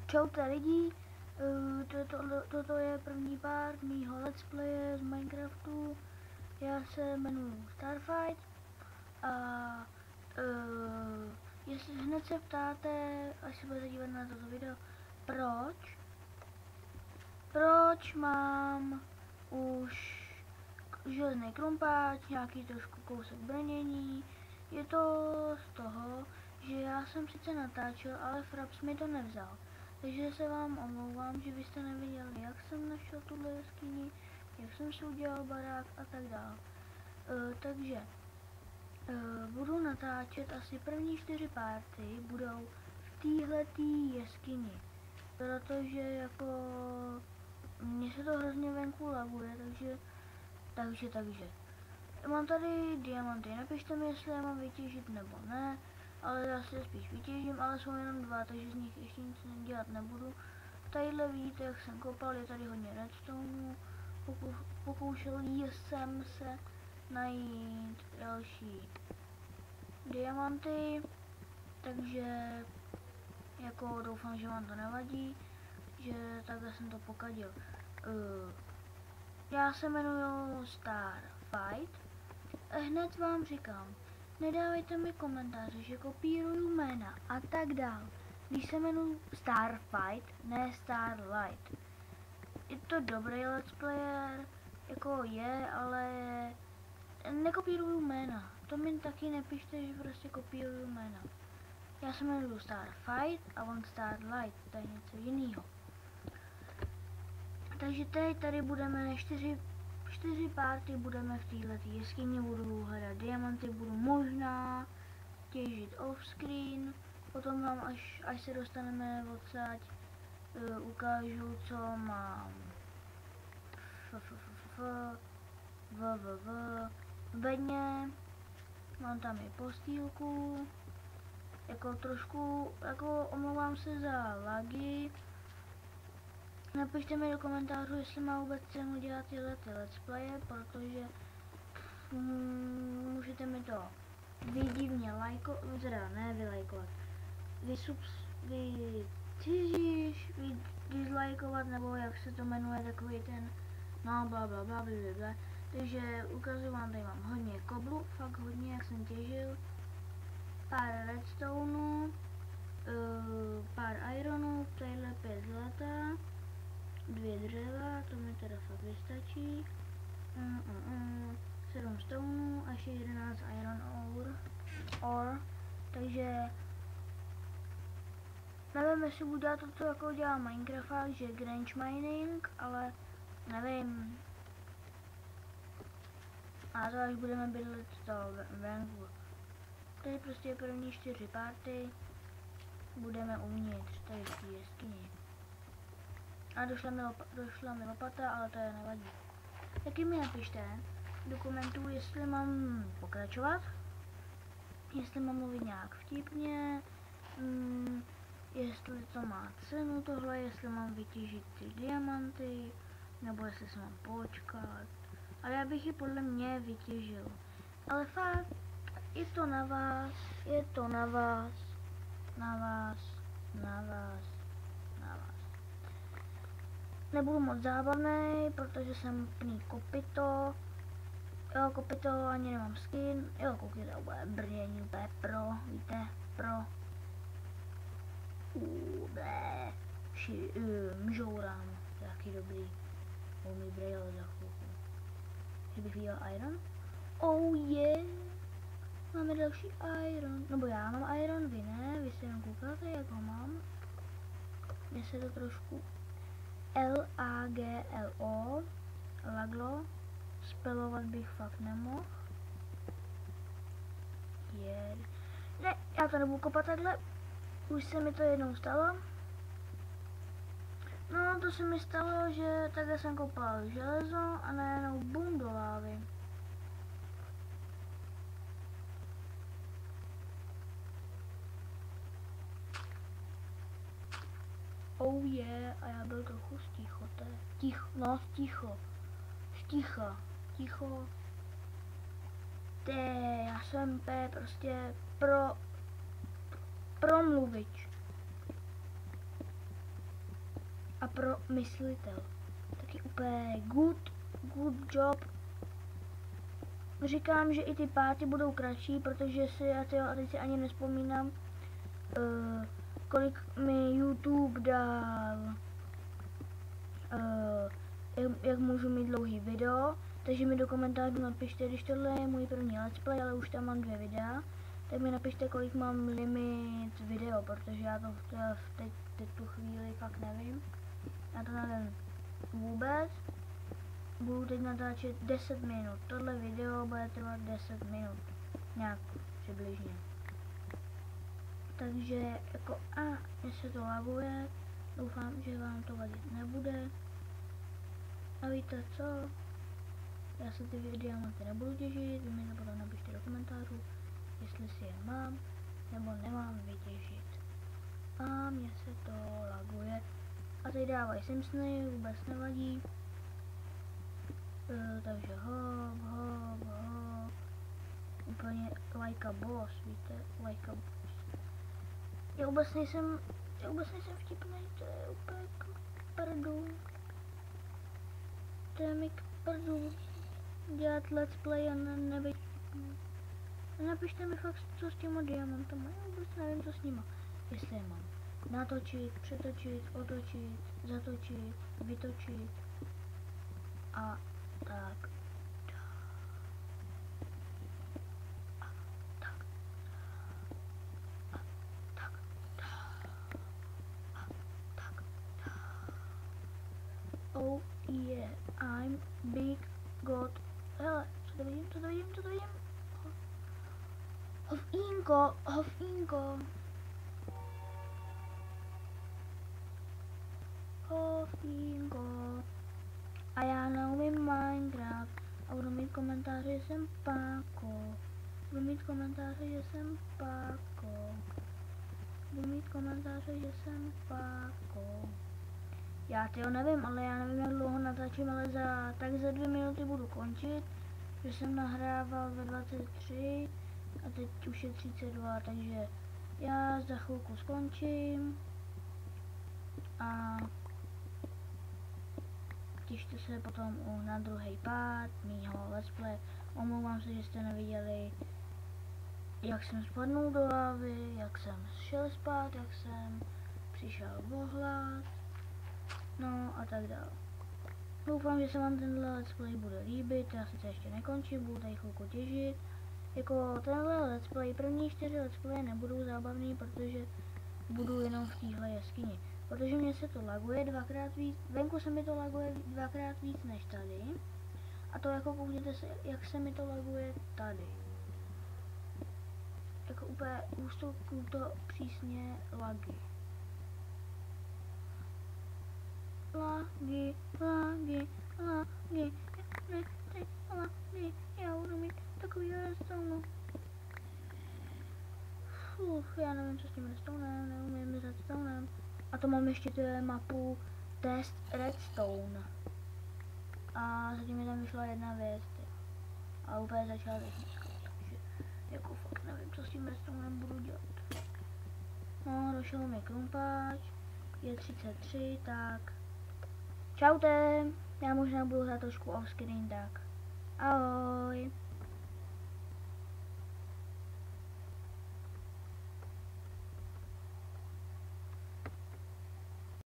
Čaute lidi, toto je první part mýho let's playe z Minecraftu. Já se jmenuji Starfight a jestli hned se ptáte, až se budete dívat na toto video, proč mám už železný krumpáč, nějaký trošku kousek brnění, je to z toho, že já jsem sice natáčel, ale Fraps mi to nevzal. Takže se vám omlouvám, že vy jste neviděli, jak jsem našel tuhle jeskyni, jak jsem si udělal barák a tak dále. Takže budu natáčet asi první 4 party budou v téhletý jeskyni. Protože jako mně se to hrozně venku laguje, takže. Mám tady diamanty, napište mi, jestli je mám vytěžit nebo ne, ale já si je spíš vytěžím, ale jsou jenom 2, takže z nich ještě nic dělat nebudu. Tadyhle vidíte, jak jsem kopal, je tady hodně redstone, pokoušel jsem se najít další diamanty, takže jako doufám, že vám to nevadí, že takhle jsem to pokadil. Já se jmenuji Starfight. Hned vám říkám, nedávejte mi komentáře, že kopíruju jména a tak dál. Když se jmenuji Starfight, ne Starlight. Je to dobrý let's player, jako je, ale nekopíruju jména. To mi taky nepište, že prostě kopíruju jména. Já se jmenuji Starfight a on Starlight, to je něco jiného. Takže teď tady budeme 4 party, budeme v této jeskyni, budu hledat diamanty, budu možná těžit offscreen, potom vám až se dostaneme odsaď, ukážu, co mám v bedně, mám tam i postýlku, jako trošku, jako omlouvám se za lagy. Napište mi do komentářů, jestli má vůbec cenu dělat tyhle let's playe, protože můžete mi to vydivně lajkovat, teda ne vylajkovat, dislajkovat, nebo jak se to jmenuje, takový ten, no blablabla. Takže ukazuju vám, tady mám hodně koblu, fakt hodně, jak jsem těžil, pár redstoneů, pár ironů, tadyhle 5 zlata, 2 dřeva, to mi teda fakt vystačí, 7 stoneů a ještě 11 iron ore, takže nevím, jestli budu dělat to, jako dělá Minecraft, že Grange mining, ale nevím. A to až budeme bydlet to venku. Tady prostě první 4 party budeme uvnitř, tady v té jeskyni. A došla mi lopata, ale to je nevadí. Taky mi napište do komentů, jestli mám pokračovat, jestli mám mluvit nějak vtipně, jestli to má cenu tohle, jestli mám vytěžit ty diamanty, nebo jestli se mám počkat. Ale já bych je podle mě vytěžil. Ale fakt, je to na vás, na vás. Nebudu moc zábavný, protože jsem plný kopyto. Jo, kopyto, ani nemám skin. Jo, koukejte, bude brnění, úplně pro, víte, pro. Mžourám, jaký dobrý. Umí brejle za chvilku. Kdybych viděl iron? Oh yeah! Máme další iron. Nebo já mám iron, vy ne, vy se jenom koukáte, jak ho mám. Mně se to trošku L-A-G-L-O laglo. Spelovat bych fakt nemohl. Ne, já to nebudu kopat takhle. Už se mi to jednou stalo. No, to se mi stalo, že takhle jsem kopal železo a najednou bum do lávy. Oh yeah, a já byl trochu sticho. Já jsem prostě promluvič. a pro myslitel. Taky úplně good job. Říkám, že i ty páty budou kratší, protože si, a teď si ani nespomínám, kolik mi YouTube dal, jak můžu mít dlouhý video, takže mi do komentářů napište, když tohle je můj první let's play, ale už tam mám 2 videa, tak mi napište, kolik mám limit video, protože já to teď tu chvíli fakt nevím. Já to nevím vůbec. Budu teď natáčet 10 minut. Tohle video bude trvat 10 minut. Nějak přibližně. Takže jako mně se to laguje. Doufám, že vám to vadit nebude. A víte co? Já se ty diamanty nebudu těžit. Vy mi to potom napište do komentářů, jestli si je mám nebo nemám vytěžit. A mně se to laguje. A teď dávají Simpsony, vůbec nevadí. Takže hop. Úplně like a boss, víte, like a boss. Já vůbec nejsem vtipnej, to je úplně k prdu. To je mi k prdu. Dělat let's play a nebejt. Napište mi fakt, co s těma diamantama, já vůbec nevím, co s nima. Jestli je mám natočit, přetočit, otočit, zatočit, vytočit a tak. Oh yeah, I'm big god. Hele, co to vidím? Hofinko. A já neumím Minecraft. A budu mít komentáře, že jsem páko. Budu mít komentáře, že jsem páko. Já tyjo nevím, ale já nevím, jak dlouho natáčím, ale za 2 minuty budu končit. Že jsem nahrával ve 23 a teď už je 32, takže já za chvilku skončím. A těšte se potom na druhý pád mýho let's play. Omlouvám se, že jste neviděli, jak jsem spadnul do lávy, jak jsem šel spát, jak jsem přišel o hlad, no a tak dále. Doufám, že se vám tenhle let's play bude líbit, já sice ještě nekončím, budu tady chvilku těžit. Jako tenhle let's play, první 4 let's play nebudou zábavný, protože budu jenom v téhle jeskyni. Protože mě se to laguje 2x víc, venku se mi to laguje 2x víc než tady. A to jako koukněte se, jak se mi to laguje tady. Jako úplně ústupku to přísně lagy. Lagy, já budu mít takový redstone. Já nevím, co s tím redstonem, neumím s redstonem. A to mám ještě tu mapu test redstone. A zatím mi tam vyšla jedna věc. A úplně začala technická, takže jako fakt nevím, co s tím redstonem budu dělat. No, došel mi krumpáč, je 33, tak čaute, já možná budu hrát trošku off-screen, tak ahoj.